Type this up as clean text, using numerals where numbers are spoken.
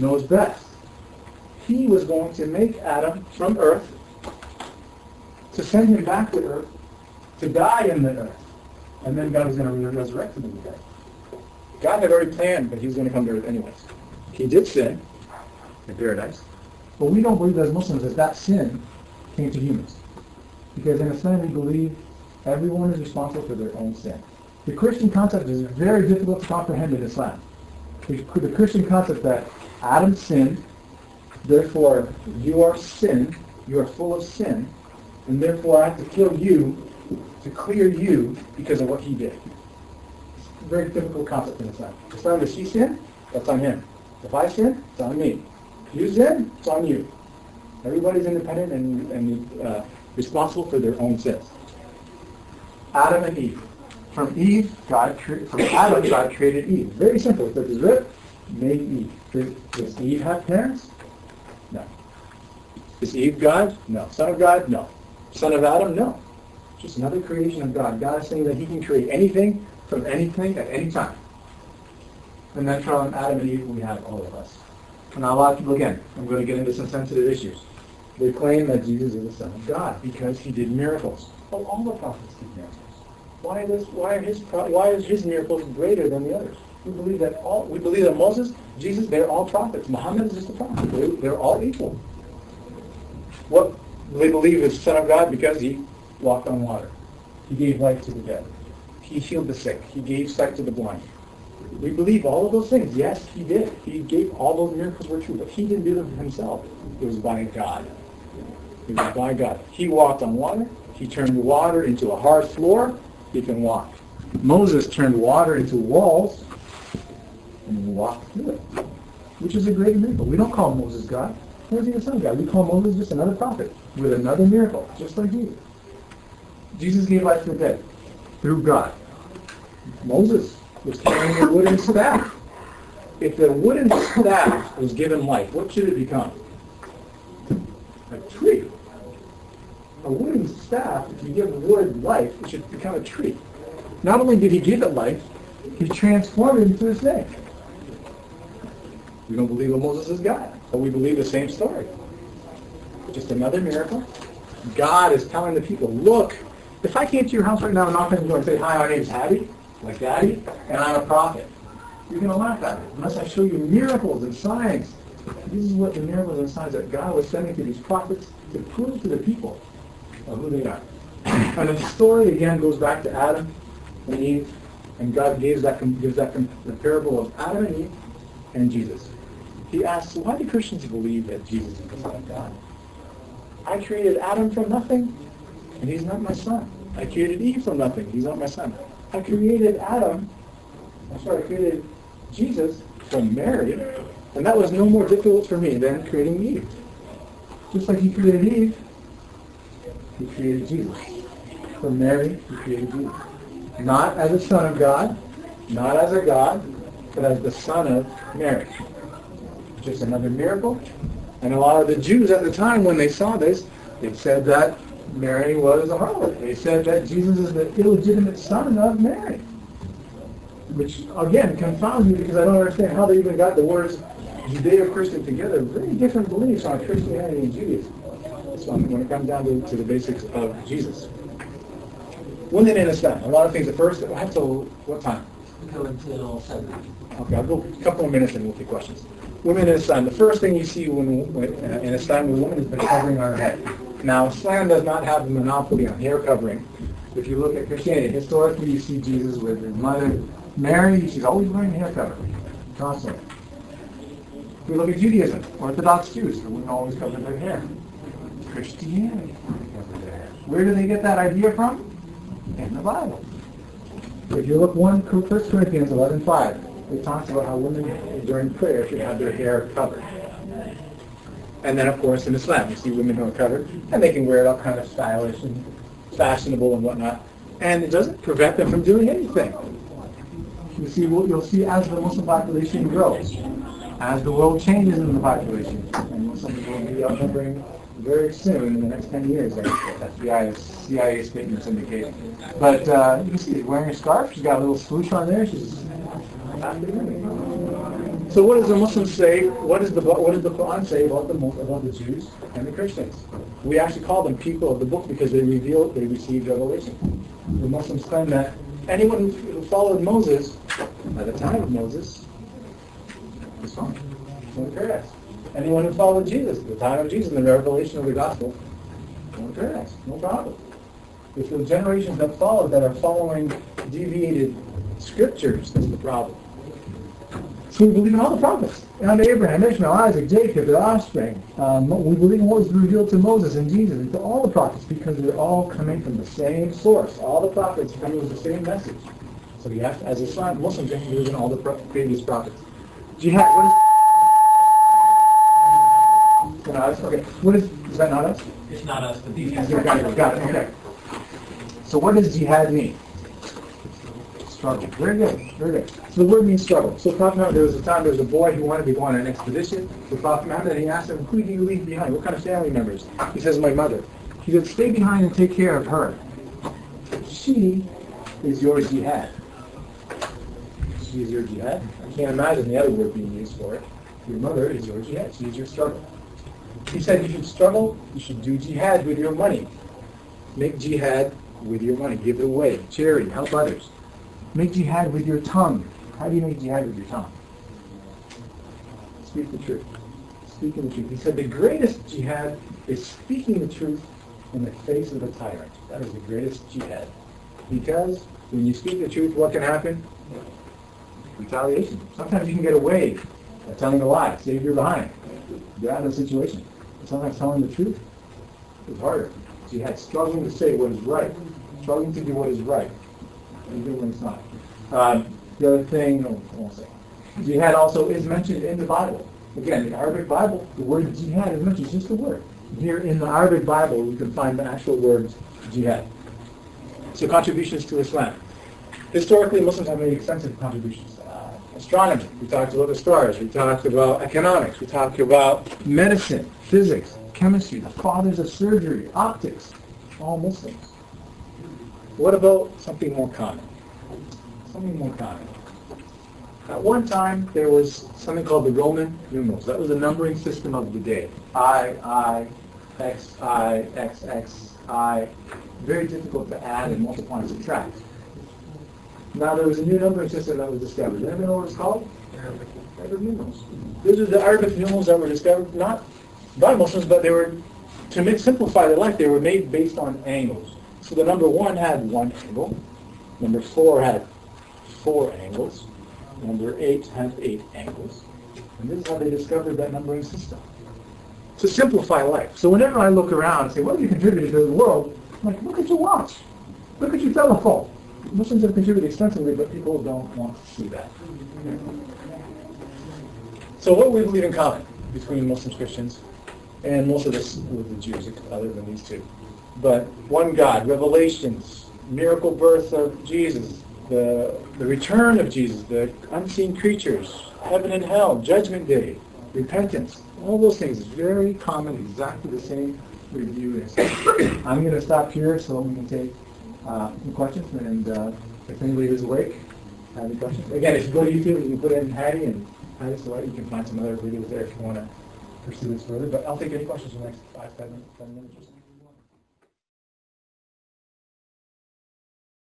knows best. He was going to make Adam from earth, to send him back to earth, to die in the earth. And then God was going to resurrect him in the dead. God had already planned that he was going to come to earth anyways. He did sin in paradise. But we don't believe as Muslims that sin came to humans. Because in Islam we believe everyone is responsible for their own sin. The Christian concept is very difficult to comprehend in Islam. The Christian concept that Adam sinned, therefore you are sin, you are full of sin, and therefore I have to kill you to clear you because of what he did. It's a very difficult concept in Islam. Islam, if she sinned, that's on him. If I sin, it's on me. If you sin, it's on you. Everybody's independent and responsible for their own sins. Adam and Eve. From Adam, God created Eve. Very simple. It says, "Rip, made Eve." Does Eve have parents? No. Is Eve God? No. Son of God? No. Son of Adam? No. Just another creation of God. God is saying that he can create anything from anything at any time. And then from Adam and Eve, we have all of us. And a lot of people, again, I'm going to get into some sensitive issues. They claim that Jesus is the Son of God because he did miracles. Well, all the prophets did miracles. Why is his miracles greater than the others? We believe that Moses, Jesus, they're all prophets. Muhammad is just a prophet. They're all equal. What they believe is the Son of God because he walked on water. He gave life to the dead. He healed the sick. He gave sight to the blind. We believe all of those things. Yes, he did. He gave all those miracles were true, but he didn't do them himself. It was by God. It was by God. He walked on water. He turned water into a hard floor. He can walk. Moses turned water into walls and he walked through it, which is a great miracle. We don't call Moses God. Where's he the Son of God? We call Moses just another prophet with another miracle, just like Jesus. Jesus gave life to the dead through God. Moses was carrying a wooden staff. If the wooden staff was given life, what should it become? A tree. A wooden staff, if you give wood life, it should become a tree. Not only did he give it life, he transformed it into his name. We don't believe that Moses is God, but we believe the same story. Just another miracle. God is telling the people, look, if I came to your house right now and knock on the door and say, "Hi, my name's Hattie, like Daddy, and I'm a prophet," you're going to laugh at me unless I show you miracles and signs. This is what the miracles and signs that God was sending to these prophets to prove to the people of who they are. And the story again goes back to Adam and Eve, and God gives the parable of Adam and Eve and Jesus. He asks, why do Christians believe that Jesus is the Son of God? I created Adam from nothing, and he's not my son. I created Eve from nothing. He's not my son. I created Jesus from Mary, and that was no more difficult for me than creating Eve. Just like he created Eve, he created Jesus. From Mary, he created Jesus. Not as a son of God, not as a God, but as the son of Mary. Just another miracle. And a lot of the Jews at the time, when they saw this, they said that Mary was a harlot. They said that Jesus is the illegitimate son of Mary. Which, again, confounds me because I don't understand how they even got the words Judeo-Christian together. Very different beliefs on Christianity and Judaism. So when it comes down to the basics of Jesus. Women in Islam. A lot of things at first. Until what time? Until 7. Okay, I'll go a couple of minutes and we'll take questions. Women in Islam. The first thing you see in Islam with women is the covering on her head. Now, Islam does not have a monopoly on hair covering. If you look at Christianity, historically you see Jesus with his mother, Mary. She's always wearing hair covering, constantly. If we look at Judaism, Orthodox Jews, the women always cover their hair. Christianity covers their hair. Where do they get that idea from? In the Bible. If you look 1 Corinthians 11:5, it talks about how women during prayer should have their hair covered. And then, of course, in Islam, you see women who are covered, and they can wear it all kind of stylish and fashionable and whatnot. And it doesn't prevent them from doing anything. You'll see as the Muslim population grows, as the world changes in the population, and Muslims will be outnumbering very soon in the next 10 years. CIA statements indicating. But you can see she's wearing a scarf. She's got a little swoosh on there. She's So what does the Muslims say? What does the Quran say about the Jews and the Christians? We actually call them people of the book because they received revelation. The Muslims claim that anyone who followed Moses at the time of Moses was fine. Went to paradise. Anyone who followed Jesus at the time of Jesus and the revelation of the gospel went to paradise. No problem. It's the generations that followed that are following deviated scriptures that's the problem. So we believe in all the prophets. And Abraham, Ishmael, Isaac, Jacob, their offspring. We believe in what was revealed to Moses and Jesus and to all the prophets because they're all coming from the same source. All the prophets are coming with the same message. So you have to, as a Muslim, you have to believe in all the previous prophets. Jihad, what is that not us? It's not us, but these Got it. Okay. So what does jihad mean? Struggle. Very good. So the word means struggle. So Prophet Muhammad, there was a boy who wanted to go on an expedition with Prophet Muhammad, and he asked him, who do you leave behind? What kind of family members? He says, my mother. He said, stay behind and take care of her. She is your jihad. She is your jihad. I can't imagine the other word being used for it. Your mother is your jihad. She is your struggle. He said you should struggle, you should do jihad with your money. Make jihad with your money. Give it away. Charity. Help others. Make jihad with your tongue. How do you make jihad with your tongue? Speak the truth. Speaking the truth. He said the greatest jihad is speaking the truth in the face of a tyrant. That is the greatest jihad. Because when you speak the truth, what can happen? Retaliation. Sometimes you can get away by telling a lie. Save your behind. Get out of the situation. But sometimes telling the truth is harder. Jihad, struggling to say what is right. Struggling to do what is right. Even when it's not. The other thing, I won't say. Jihad also is mentioned in the Bible. Again, the Arabic Bible, the word jihad is mentioned, it's just a word. Here in the Arabic Bible, you can find the actual words jihad. So contributions to Islam. Historically, Muslims have made extensive contributions. Astronomy, we talked about the stars. We talked about economics. We talked about medicine, physics, chemistry, the fathers of surgery, optics, all Muslims. What about something more common? Something more common. At one time, there was something called the Roman numerals. That was the numbering system of the day. I, X, I. Very difficult to add and multiply and subtract. Now there was a new numbering system that was discovered. Anybody know what it's called? Arabic numerals. These are the Arabic numerals that were discovered not by Muslims, but they were, to simplify their life, they were made based on angles. So the number 1 had 1 angle, number 4 had 4 angles, number 8 had 8 angles. And this is how they discovered that numbering system. To simplify life. So whenever I look around and say, what have you contributed to the world? I'm like, look at your watch. Look at your telephone. Muslims have contributed extensively, but people don't want to see that. So what do we believe in common between Muslims, Christians, and most of this with the Jews, other than these two? But one God, revelations, miracle birth of Jesus, the return of Jesus, the unseen creatures, heaven and hell, judgment day, repentance, all those things is very common, exactly the same review. I'm going to stop here so we can take some questions, and if anybody is awake, have any questions. Again, if you go to YouTube, you can put in Hattie and Hattie Select. You can find some other videos there if you want to pursue this further. But I'll take any questions in the next 5 minutes or so.